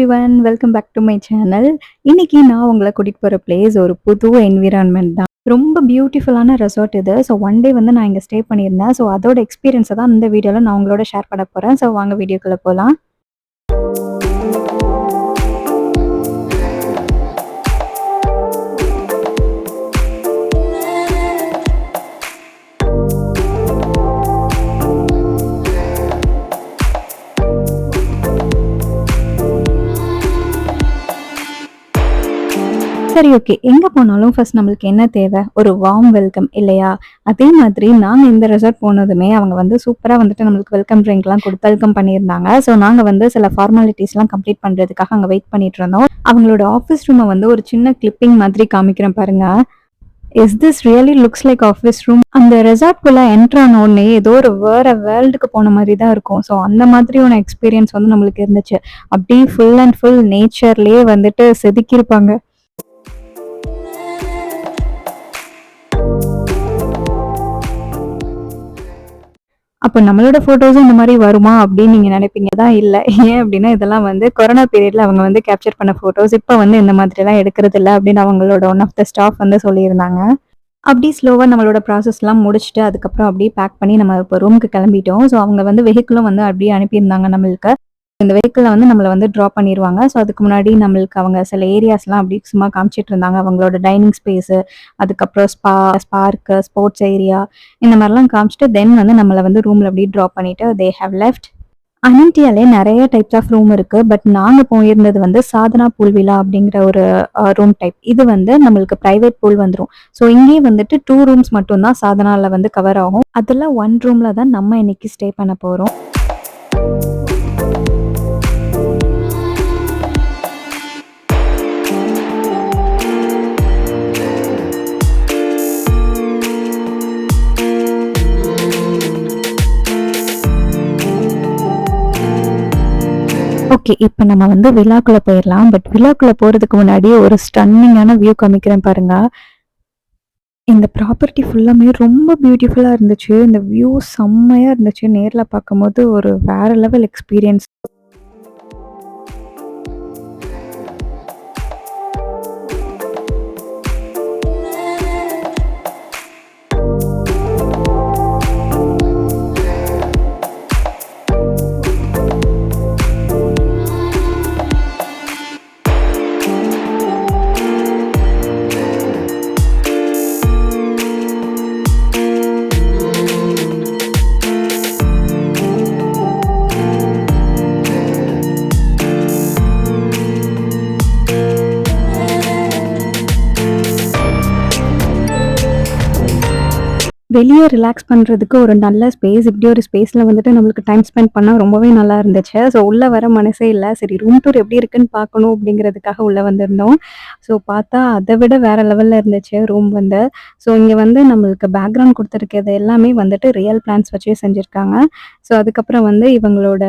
Everyone, welcome back to my channel. இன்னைக்கு நான் உங்கள கூட்டிட்டு போற பிளேஸ் ஒரு புது என்விரான்மென்ட் தான். ரொம்ப பியூட்டிஃபுல்லான ரெசார்ட் இது. ஸோ ஒன் டே வந்து நான் இங்க ஸ்டே பண்ணியிருந்தேன். ஸோ அதோட எக்ஸ்பீரியன்ஸ தான் இந்த வீடியோல நான் உங்களோட ஷேர் பண்ண போறேன். ஸோ வாங்க வீடியோக்குள்ள போலாம். சரி, ஓகே. எங்க போனாலும் ஃபர்ஸ்ட் நம்மளுக்கு என்ன தேவை? ஒரு வார்ம் வெல்கம் இல்லையா? அதே மாதிரி நாங்க இந்த ரெசார்ட் போனதுமே அவங்க வந்து சூப்பரா வந்துட்டு நம்மளுக்கு வெல்கம் ட்ரிங்க்லாம் குடுத்து வெல்கம் பண்ணியிருந்தாங்க. ஸோ நாங்க வந்து சில ஃபார்மாலிட்டீஸ்லாம் கம்ப்ளீட் பண்றதுக்காக அங்க வெயிட் பண்ணிட்டு இருந்தோம். அவங்களோட ஆஃபீஸ் ரூம வந்து ஒரு சின்ன கிளிப்பிங் மாதிரி காமிக்கிறேன் பாருங்க. Is this really looks like office room? அந்த ரெசார்ட்குள்ள என்டர் ஆன உடனே ஏதோ ஒரு வேற வேர்ல்டுக்கு போன மாதிரி தான் இருக்கும். ஸோ அந்த மாதிரியான எக்ஸ்பீரியன்ஸ் வந்து நம்மளுக்கு இருந்துச்சு. அப்படியே ஃபுல் அண்ட் ஃபுல் நேச்சர்லயே வந்துட்டு செதுக்கியிருப்பாங்க. அப்ப நம்மளோட ஃபோட்டோஸும் இந்த மாரி வருமா? அப்படின்னு நீங்க நினைப்பீங்க தான் இல்ல. ஏன் அப்படின்னா, இதெல்லாம் வந்து கொரோனா பீரியட்ல அவங்க வந்து கேப்சர் பண்ண ஃபோட்டோஸ். இப்ப வந்து இந்த மாதிரிலாம் எடுக்கிறதில்ல அப்படின்னு அவங்களோட ஒன் ஆஃப் த ஸ்டாஃப் வந்து சொல்லியிருந்தாங்க. அப்படி ஸ்லோவா நம்மளோட ப்ராசஸ்லாம் முடிச்சுட்டு, அதுக்கப்புறம் அப்படியே பேக் பண்ணி நம்ம இப்ப ரூமுக்கு கிளம்பிட்டோம். ஸோ அவங்க வந்து வெஹிக்கிளும் வந்து அப்படியே அனுப்பியிருந்தாங்க நம்மளுக்கு. இந்த வெஹிக்கிள்ல வந்து நம்மள வந்து ட்ராப் பண்ணிருவாங்க. ஸோ அதுக்கு முன்னாடி நம்மளுக்கு அவங்க சில ஏரியாஸ்லாம் அப்படியே சும்மா காமிச்சிட்டு இருந்தாங்க. அவங்களோட டைனிங் ஸ்பேஸு, அதுக்கப்புறம் ஸ்பார்க்கு, ஸ்போர்ட்ஸ் ஏரியா இந்த மாரிலாம் காமிச்சுட்டு, தென் வந்து நம்மள வந்து ரூம்ல அப்படியே ட்ராப் பண்ணிட்டு தே ஹேவ் லெஃப்ட். அனன்டியாலே நெறைய டைப்ஸ் ஆஃப் ரூம் இருக்கு. பட் நாங்க போயிருந்தது வந்து சாதனா பூல் வில்லா அப்படிங்கிற ஒரு ரூம் டைப். இது வந்து நம்மளுக்கு பிரைவேட் பூல் வந்துரும். ஸோ இங்கேயே வந்துட்டு 2 ரூம்ஸ் மட்டும் தான் சாதனால வந்து கவர் ஆகும். அதுல 1 ரூம்ல தான் நம்ம இன்னைக்கு ஸ்டே பண்ண போறோம். ஓகே. இப்ப நம்ம வந்து வில்லாக்குள்ள போயிரலாம். பட் வில்லாக்குள்ள போறதுக்கு முன்னாடி ஒரு ஸ்டன்னிங்கான வியூ காமிக்கிறேன் பாருங்க. இந்த ப்ராப்பர்ட்டி ஃபுல்லாமே ரொம்ப பியூட்டிஃபுல்லா இருந்துச்சு. இந்த வியூ செம்மையா இருந்துச்சு. நேர்ல பார்க்கும்போது ஒரு வேற லெவல் எக்ஸ்பீரியன்ஸ். வெளிய ரிலாக்ஸ் பண்றதுக்கு ஒரு நல்ல ஸ்பேஸ். இப்படி ஒரு ஸ்பேஸ்ல வந்துட்டு நம்மளுக்கு டைம் ஸ்பெண்ட் பண்ணா ரொம்பவே நல்லா இருந்துச்சு. ஸோ உள்ள வர மனசே இல்ல. சரி ரூம் டூர் எப்படி இருக்குன்னு பார்க்கணும் அப்படிங்கிறதுக்காக உள்ள வந்திருந்தோம். ஸோ பார்த்தா அத விட வேற லெவல்ல இருந்துச்சு ரூம் வந்து. ஸோ இங்க வந்து நம்மளுக்கு பேக்கிரவுண்ட் குடுத்துருக்கிறது எல்லாமே வந்துட்டு ரியல் பிளான்ட்ஸ் வச்சே செஞ்சிருக்காங்க. ஸோ அதுக்கப்புறம் வந்து இவங்களோட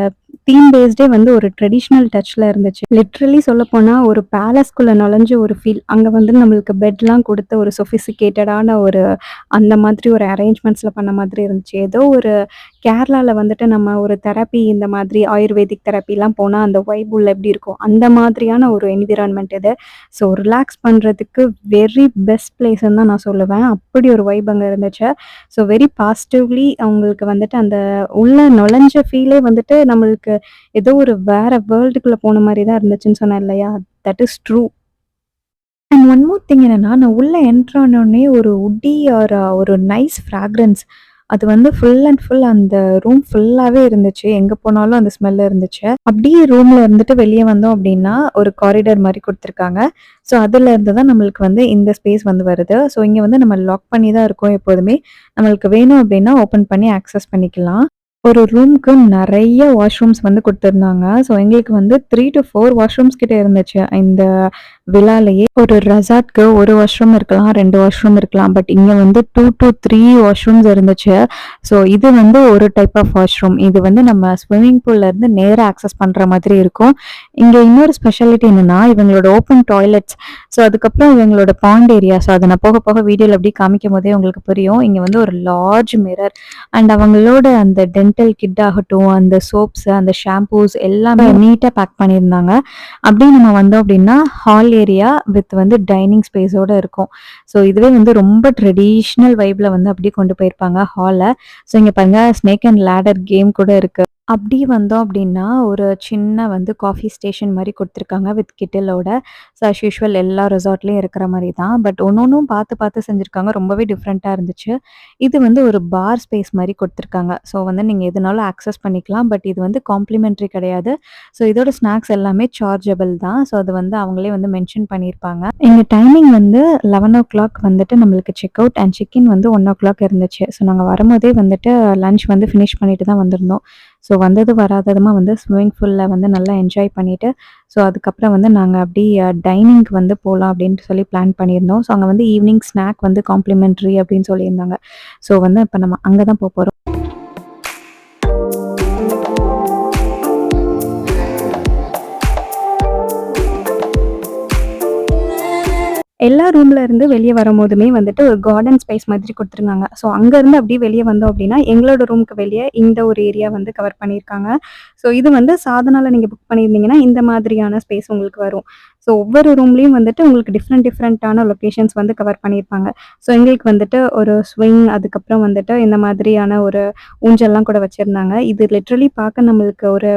தீம் பேஸ்டே வந்து ஒரு ட்ரெடிஷனல் டச்ல இருந்துச்சு. லிட்ரலி சொல்லப்போனா ஒரு பேலஸ்குள்ள நுழைஞ்ச ஒரு ஃபீல். அங்க வந்து நம்மளுக்கு பெட்லாம் குடுத்து ஒரு சொஃபிஸ்டிகேட்டடான ஒரு அந்த மாதிரி ஒரு அரேஞ்ச்மெண்ட்ஸ்ல பண்ண மாதிரி இருந்துச்சு. ஏதோ ஒரு கேரளால வந்துட்டு நம்ம ஒரு தெரப்பி இந்த மாதிரி ஆயுர்வேதிக் தெரப்பிலாம் போனா அந்த வைப் உள்ள எப்படி இருக்கும்? அந்த மாதிரியான ஒரு என்விரான்மென்ட் இது. ஸோ ரிலாக்ஸ் பண்றதுக்கு வெரி பெஸ்ட் பிளேஸ்ன்னு தான் நான் சொல்லுவேன். அப்படி ஒரு வைப் அங்க இருந்துச்சு. ஸோ வெரி பாசிட்டிவ்லி அவங்களுக்கு வந்துட்டு அந்த உள்ள நுழைஞ்ச ஃபீலே வந்துட்டு நம்மளுக்கு ஏதோ ஒரு வேற வேர்ல்டுக்குள்ள போன மாரி தான் இருந்துச்சுன்னு சொன்னேன் இல்லையா? That is true. And one more thing என்னன்னா, நான் உள்ள என்டர் ஆனோனே ஒரு வுட்டி ஆர் ஒரு நைஸ் ஃப்ராக்ரன்ஸ். அது வந்து ஃபுல் அண்ட் ஃபுல் அந்த ரூம் ஃபுல்லாவே இருந்துச்சு. எங்க போனாலும் அந்த ஸ்மெல் இருந்துச்சு. அப்படியே ரூம்ல இருந்துட்டு வெளிய வந்தோம் அப்படின்னா, ஒரு காரிடார் மாரி குடுத்துருக்காங்க. ஸோ அதுல இருந்து தான் நம்மளுக்கு வந்து இந்த ஸ்பேஸ் வந்து வருது. ஸோ இங்க வந்து நம்ம லாக் பண்ணி தான் இருக்கோம் எப்போதுமே. நம்மளுக்கு வேணும் அப்படின்னா ஓப்பன் பண்ணி ஆக்சஸ் பண்ணிக்கலாம். ஒரு ரூம்க்கு நெறைய வாஷ்ரூம்ஸ் வந்து குடுத்துருந்தாங்க. ஸோ எங்களுக்கு வந்து 3 டூ 4 வாஷ்ரூம்ஸ் கிட்ட இருந்துச்சு. இந்த விழாலயே ஒரு ரெசார்ட்க்கு 1 வாஷ்ரூம் இருக்கலாம், 2 வாஷ்ரூம் இருக்கலாம். பட் இங்க வந்து 2 டூ 3 வாஷ்ரூம்ஸ் இருந்துச்சு. ஸோ இது வந்து ஒரு டைப் ஆஃப் வாஷ்ரூம். இது வந்து நம்ம ஸ்விம்மிங் பூல்ல இருந்து நேரா ஆக்சஸ் பண்ற மாதிரி இருக்கும். இங்க இன்னொரு ஸ்பெஷாலிட்டி என்னன்னா, இவங்களோட ஓப்பன் டாய்லெட்ஸ். ஸோ அதுக்கப்புறம் இவங்களோட பாண்ட் ஏரியா. ஸோ அத நான் போக போக வீடியோல அப்படியே காமிக்கும்போதே உங்களுக்கு புரியும். இங்க வந்து ஒரு லார்ஜ் மிரர் அண்ட் அவங்களோட அந்த டென்டல் கிட் ஆகட்டும், அந்த சோப்ஸ், அந்த ஷாம்பூஸ் எல்லாமே நீட்டா பேக் பண்ணியிருந்தாங்க. அப்படியே நம்ம வந்தோம் அப்படின்னா, ஹால் ஏரியா வித் வந்து டைனிங் ஸ்பேஸோட இருக்கும். ஸோ இதுவே வந்து ரொம்ப ட்ரெடிஷ்னல் வைப்ல வந்து அப்படியே கொண்டு போயிருப்பாங்க ஹால. ஸோ இங்க பாருங்க ஸ்னேக் அண்ட் லேடர் கேம் கூட இருக்கு. அப்படி வந்தோம் அப்படின்னா, ஒரு சின்ன வந்து காஃபி ஸ்டேஷன் மாரி குடுத்துருக்காங்க வித் கெட்டிலோட. ஸோ அஸ் யூசுவல் எல்லா ரெசார்ட்லயும் இருக்கிற மாரி தான். பட் ஒன்னொன்னும் பார்த்து பார்த்து செஞ்சிருக்காங்க. ரொம்பவே டிஃப்ரெண்ட்டா இருந்துச்சு. இது வந்து ஒரு பார் ஸ்பேஸ் மாரி குடுத்துருக்காங்க. ஸோ வந்து நீங்க எதுனாலும் ஆக்சஸ் பண்ணிக்கலாம். பட் இது வந்து காம்ப்ளிமென்டரி கிடையாது. ஸோ இதோட ஸ்நாக்ஸ் எல்லாமே சார்ஜபிள் தான். ஸோ அது வந்து அவங்களே வந்து மென்ஷன் பண்ணியிருப்பாங்க. எங்க டைமிங் வந்து 11:00 வந்துட்டு நம்மளுக்கு check out and check in வந்து 1:00 இருந்துச்சு. ஸோ நாங்க வரும்போதே வந்துட்டு லஞ்ச் வந்து ஃபினிஷ் பண்ணிட்டு தான் வந்திருந்தோம். ஸோ வந்தது வராததுமா வந்து ஸ்விம்மிங் பூல்ல வந்து நல்லா என்ஜாய் பண்ணிட்டு, ஸோ அதுக்கப்புறம் வந்து நாங்க அப்படியே டைனிங்க்கு வந்து போலாம் அப்படின்ட்டு சொல்லி பிளான் பண்ணியிருந்தோம். ஸோ அங்க வந்து ஈவினிங் ஸ்நாக் வந்து காம்ப்ளிமென்டரி அப்படின்னு சொல்லியிருந்தாங்க. ஸோ வந்து இப்ப நம்ம அங்க தான் போப்போறோம். எல்லா ரூம்ல இருந்து வெளிய வரும்போதுமே வந்துட்டு ஒரு கார்டன் ஸ்பேஸ் மாதிரி குடுத்துருந்தாங்க. ஸோ அங்கருந்து அப்படியே வெளிய வந்தோம் அப்படின்னா, எங்களோட ரூமுக்கு வெளிய இந்த ஒரு ஏரியா வந்து கவர் பண்ணியிருக்காங்க. ஸோ இது வந்து சாதனால நீங்க புக் பண்ணியிருந்தீங்கன்னா, இந்த மாதிரியான ஸ்பேஸ் உங்களுக்கு வரும். ஸோ ஒவ்வொரு ரூம்லயும் வந்துட்டு உங்களுக்கு டிஃப்ரெண்டான லொகேஷன்ஸ் வந்து கவர் பண்ணியிருப்பாங்க. ஸோ எங்களுக்கு வந்துட்டு ஒரு ஸ்விங், அதுக்கப்புறம் வந்துட்டு இந்த மாதிரியான ஒரு ஊஞ்சல்லாம் கூட வச்சிருந்தாங்க. இது லிட்டரலி பார்க்க நம்மளுக்கு ஒரு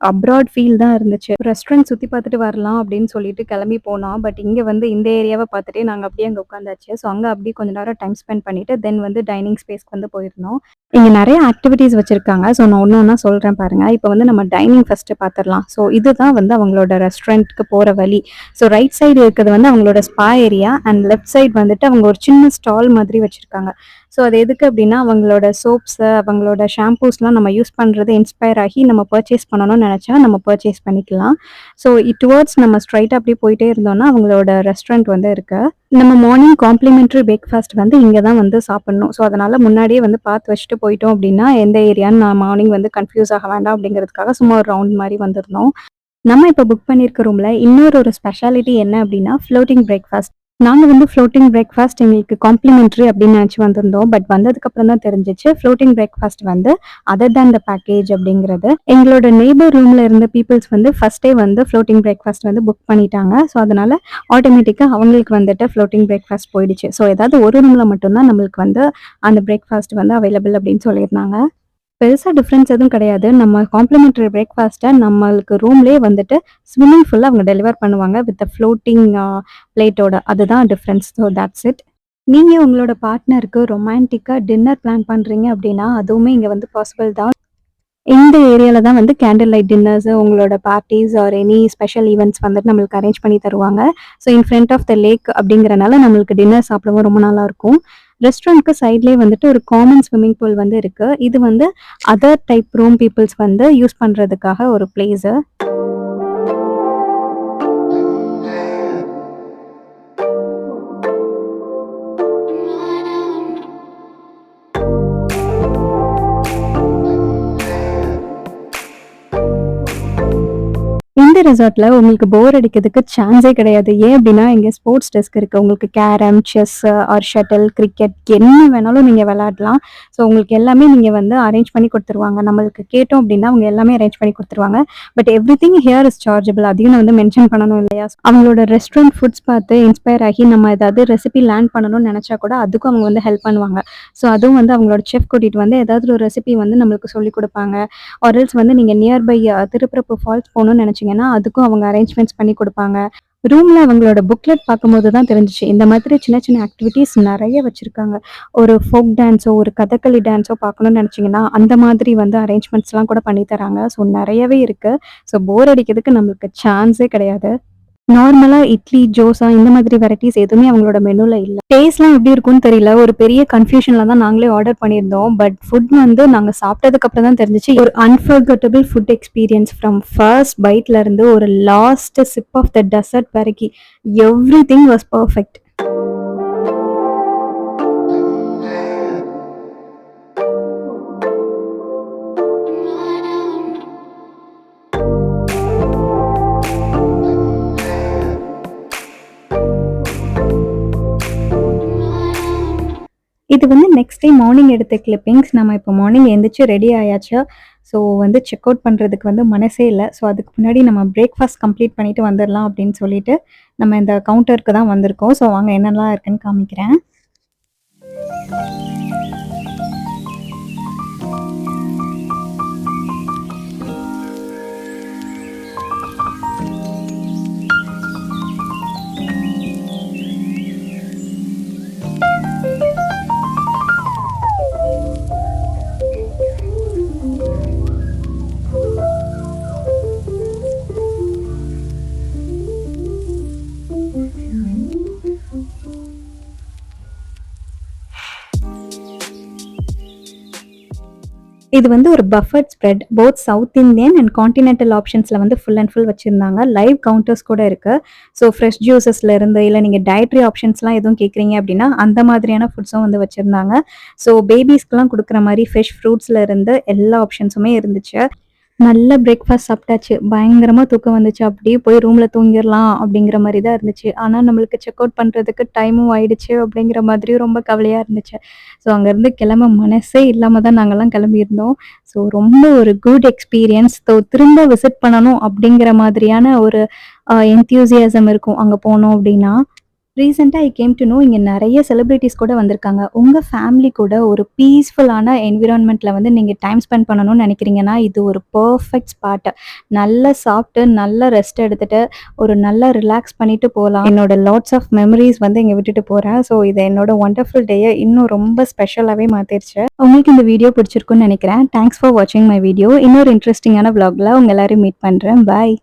அப்ராட் ஃபீல் தான் இருந்துச்சு. ரெஸ்டாரண்ட் சுத்தி பார்த்துட்டு வரலாம் அப்படின்னு சொல்லிட்டு கிளம்பி போனோம். பட் இங்க வந்து இந்த ஏரியாவ பார்த்துட்டே நாங்க அப்படியே அங்க உட்காந்தாச்சு. ஸோ அங்க அப்படியே கொஞ்ச நேரம் டைம் ஸ்பெண்ட் பண்ணிட்டு, தென் வந்து டைனிங் ஸ்பேஸ்க்கு வந்து போயிருந்தோம். இங்க நெறைய ஆக்டிவிட்டீஸ் வச்சிருக்காங்க. ஸோ நான் ஒண்ணு ஒண்ணா சொல்றேன் பாருங்க. இப்ப வந்து நம்ம டைனிங் ஃபர்ஸ்ட்டு பார்த்துரலாம். ஸோ இதுதான் வந்து அவங்களோட ரெஸ்டாரண்ட்க்கு போற வழி. ஸோ ரைட் சைடு இருக்கிறது வந்து அவங்களோட spa area and left side வந்துட்டு அவங்க ஒரு சின்ன ஸ்டால் மாதிரி வச்சிருக்காங்க. ஸோ அது எதுக்கு அப்டின்னா, அவங்களோட சோப்ஸு, அவங்களோட ஷாம்பூஸ்லாம் நம்ம யூஸ் பண்றது இன்ஸ்பயர் ஆகி நம்ம பர்ச்சேஸ் பண்ணணும்னு நெனச்சா, நம்ம பர்ச்சேஸ் பண்ணிக்கலாம். ஸோ டுவர்ட்ஸ் நம்ம ஸ்ட்ரெய்ட்டா அப்டியே போயிட்டே இருந்தோம்னா, அவங்களோட ரெஸ்டாரண்ட் வந்து இருக்கு. நம்ம மார்னிங் காம்ப்ளிமென்டரி பிரேக்ஃபாஸ்ட் வந்து இங்க தான் வந்து சாப்பிடணும். ஸோ அதனால முன்னாடியே வந்து பார்த்து வச்சுட்டு போயிட்டோம் அப்டின்னா, எந்த ஏரியான்னு நான் மார்னிங் வந்து கன்ஃப்யூஸ் ஆக வேண்டாம் அப்டிங்கிறதுக்காக சும்மா ஒரு ரவுண்ட் மாரி வந்திருந்தோம். நம்ம இப்ப புக் பண்ணியிருக்க ரூம்ல இன்னொரு ஒரு ஸ்பெஷாலிட்டி என்ன அப்டின்னா, ஃப்ளோட்டிங் பிரேக்ஃபாஸ்ட். நாங்க வந்து ஃப்ளோட்டிங் பிரேக்ஃபாஸ்ட் எங்களுக்கு காம்ப்ளிமென்டரி அப்படின்னு நெனச்சு வந்திருந்தோம். பட் வந்ததுக்கப்புறம் தான் தெரிஞ்சுச்சு, ஃப்ளோட்டிங் பிரேக்ஃபாஸ்ட் வந்து அதர் தேன் த பேக்கேஜ் அப்படிங்கிறது. எங்களோட நெய்பர் ரூம்ல இருந்த பீப்பிள்ஸ் வந்து ஃபர்ஸ்ட்டே வந்து ஃப்ளோட்டிங் பிரேக்ஃபாஸ்ட் வந்து புக் பண்ணிட்டாங்க. ஸோ அதனால ஆட்டோமேட்டிக்கா அவங்களுக்கு வந்துட்டு ஃப்ளோட்டிங் பிரேக்ஃபாஸ்ட் போயிடுச்சு. ஸோ ஏதாவது ஒரு ரூம்ல மட்டும் தான் நம்மளுக்கு வந்து அந்த பிரேக்ஃபாஸ்ட் வந்து அவைலபிள் அப்படின்னு சொல்லியிருந்தாங்க. பெருசா டிஃபரன்ஸ் எதுவும் கிடையாது. நம்ம காம்ப்ளிமென்டரி பிரேக்ஃபாஸ்ட்ட நம்மளுக்கு ரூம்லயே வந்துட்டு ஸ்விம்மிங் பூல்ல அவங்க டெலிவர் பண்ணுவாங்க வித் ஃப்ளோட்டிங் பிளேட்டோட. அதுதான் டிஃபரன்ஸ். So that's it. நீங்க உங்களோட பார்ட்னருக்கு ரொமான்டிக்கா டின்னர் பிளான் பண்றீங்க அப்டின்னா, அதுவுமே இங்க வந்து பாசிபிள் தான். இந்த ஏரியால தான் வந்து கேண்டில் லைட் டின்னர்ஸ், உங்களோட parties or any special events வந்துட்டு நம்மளுக்கு அரேஞ்ச் பண்ணி தருவாங்க. So in front of the lake அப்படிங்கிறனால நம்மளுக்கு டின்னர் சாப்பிடவும் ரொம்ப நல்லாருக்கும். ரெஸ்டாரண்ட்க்கு சைட்லயே வந்துட்டு ஒரு காமன் ஸ்விம்மிங் பூல் வந்து இருக்கு. இது வந்து அதர் டைப் ரூம் பீப்பிள்ஸ் வந்து யூஸ் பண்றதுக்காக ஒரு பிளேஸு. இந்த ரெசார்ட்ல உங்களுக்கு போர் அடிக்கிறதுக்கு சான்ஸே கிடையாது. ஏன் அப்டின்னா, இங்க ஸ்போர்ட்ஸ் டெஸ்க் இருக்கு. உங்களுக்கு carrom, chess or shuttle, cricket என்ன வேணாலும் நீங்க விளையாடலாம். ஸோ உங்களுக்கு எல்லாமே நீங்க வந்து அரேஞ்ச் பண்ணி குடுத்துருவாங்க. நம்மளுக்கு கேட்டோம் அப்டின்னா, அவங்க எல்லாமே அரேஞ்ச் பண்ணி குடுத்துருவாங்க. But everything here is chargeable. அதையும் நான் வந்து மென்ஷன் பண்ணணும் இல்லையா? அவங்களோட ரெஸ்டாரண்ட் ஃபுட்ஸ் பார்த்து இன்ஸ்பயர் ஆகி நம்ம ஏதாவது ரெசிபி லேர்ன் பண்ணணும்னு நெனச்சா கூட அதுக்கும் அவங்க வந்து ஹெல்ப் பண்ணுவாங்க. ஸோ அதுவும் வந்து அவங்களோட செஃப் கூட்டிட்டு வந்து ஏதாவது ஒரு ரெசிபி வந்து நம்மளுக்கு சொல்லிக் குடுப்பாங்க. ஆர் எல்ஸ் வந்து நீங்க நியர்பை திருப்பரப்பு ஃபால்ஸ் போணும்னு நெனச்சீங்கன்னா, அதுக்கும் அவங்க அரேஞ்ச்மென்ட்ஸ் பண்ணி குடுப்பாங்க. ரூம்ல அவங்களோட புக்லெட் பார்க்கும்போது தான் தெரிஞ்சுச்சு. இந்த மாதிரி சின்ன சின்ன ஆக்டிவிட்டீஸ் நெறைய வச்சிருக்காங்க. ஒரு ஃபோக் டான்ஸோ, ஒரு கதகளி டான்ஸோ பார்க்கணும்னு நெனச்சீங்கன்னா, அந்த மாதிரி வந்து அரேஞ்ச்மென்ட்ஸ்லாம் கூட பண்ணி தராங்க. ஸோ நெறையவே இருக்கு. ஸோ போர் அடிக்கிறதுக்கு நம்மளுக்கு சான்ஸே கிடையாது. நார்மலா இட்லி, தோசை இந்த மாதிரி வெரைட்டீஸ் எதுவுமே அவங்களோட மெனுல இல்ல. டேஸ்ட்லாம் எப்படி இருக்கும்னு தெரியல. ஒரு பெரிய கன்ஃப்யூஷன்ல தான் நாங்களே ஆர்டர் பண்ணியிருந்தோம். பட் ஃபுட் வந்து நாங்க சாப்பிட்டதுக்கு அப்புறம் தான் தெரிஞ்சுச்சு. ஒரு unforgettable food experience from first பைட்ல இருந்து ஒரு last sip of the dessert வரைக்கி எவ்ரிதிங் வாஸ் பெர்ஃபெக்ட். இது வந்து நெக்ஸ்ட் டே மார்னிங் எடுத்த கிளிப்பிங்ஸ். நம்ம இப்போ மார்னிங் எந்திரிச்சு ரெடி ஆயாச்சு. ஸோ வந்து செக் அவுட் பண்றதுக்கு வந்து மனசே இல்ல. ஸோ அதுக்கு முன்னாடி நம்ம பிரேக்ஃபாஸ்ட் கம்ப்ளீட் பண்ணிட்டு வந்துரலாம் அப்படின்னு சொல்லிட்டு, நம்ம இந்த கவுண்டருக்கு தான் வந்திருக்கோம். ஸோ வாங்க என்னலாம் இருக்குன்னு காமிக்கிறேன். இது வந்து ஒரு buffet spread. Both South Indian and continental ஆப்ஷன்ஸ்ல வந்து ஃபுல் அண்ட் ஃபுல் வச்சிருந்தாங்க. லைவ் கவுண்டர்ஸ் கூட இருக்கு. ஸோ ஃப்ரெஷ் ஜூஸஸ்ல இருந்து இல்ல நீங்க டயட்ரி ஆப்ஷன்ஸ்லாம் எதுவும் கேட்குறீங்க அப்படின்னா, அந்த மாதிரியான ஃபுட்ஸும் வந்து வச்சிருந்தாங்க. ஸோ பேபிஸ்க்குலாம் குடுக்குற மாரி ஃப்ரெஷ் ஃப்ரூட்ஸ்ல இருந்து எல்லா ஆப்ஷன்ஸுமே இருந்துச்சு. நல்ல பிரேக்ஃபாஸ்ட் சாப்பிட்டாச்சு. பயங்கரமா தூக்கம் வந்துச்சு. அப்படியே போய் ரூம்ல தூங்கிரலாம் அப்படிங்கிற மாரி தான் இருந்துச்சு. ஆனா நம்மளுக்கு செக் அவுட் பண்றதுக்கு டைமும் ஆயிடுச்சு அப்படிங்கிற மாதிரியும் ரொம்ப கவலையா இருந்துச்சு. ஸோ அங்கருந்து கிளம்ப மனசே இல்லாம தான் நாங்கலாம் கிளம்பியிருந்தோம். ஸோ ரொம்ப ஒரு குட் எக்ஸ்பீரியன்ஸ். திரும்ப விசிட் பண்ணணும் அப்படிங்கிற மாதிரியான ஒரு என்தூசியாசம் இருக்கும் அங்க போனோம் அப்படின்னா. ரீசென்ட்டா ஐ கேம் டூ நோ இங்க நெறைய செலிபிரிட்டீஸ் கூட வந்திருக்காங்க. உங்க ஃபேமிலி கூட ஒரு பீஸ்ஃபுல்லான என்விரான்மென்ட்ல வந்து நீங்க டைம் ஸ்பெண்ட் பண்ணணும்னு நெனைக்கிறீங்கன்னா, இது ஒரு பெர்ஃபெக்ட் ஸ்பாட். நல்லா சாப்ட்டு, நல்லா ரெஸ்ட் எடுத்துட்டு, ஒரு நல்லா ரிலாக்ஸ் பண்ணிட்டு போலாம். என்னோட லாட்ஸ் ஆஃப் மெமரீஸ் வந்து இங்க விட்டுட்டு போறேன். ஸோ இது என்னோட வொண்டர்ஃபுல் டேய இன்னும் ரொம்ப ஸ்பெஷலாவே மாத்திருச்சு. உங்களுக்கு இந்த வீடியோ பிடிச்சிருக்கும்னு நெனைக்கிறேன். தேங்க்ஸ் ஃபார் வாட்சிங் மை வீடியோ. இன்னொரு இன்ட்ரஸ்டிங்கான விளாக்ல உங்க எல்லாரையும் மீட் பண்றேன். பாய்.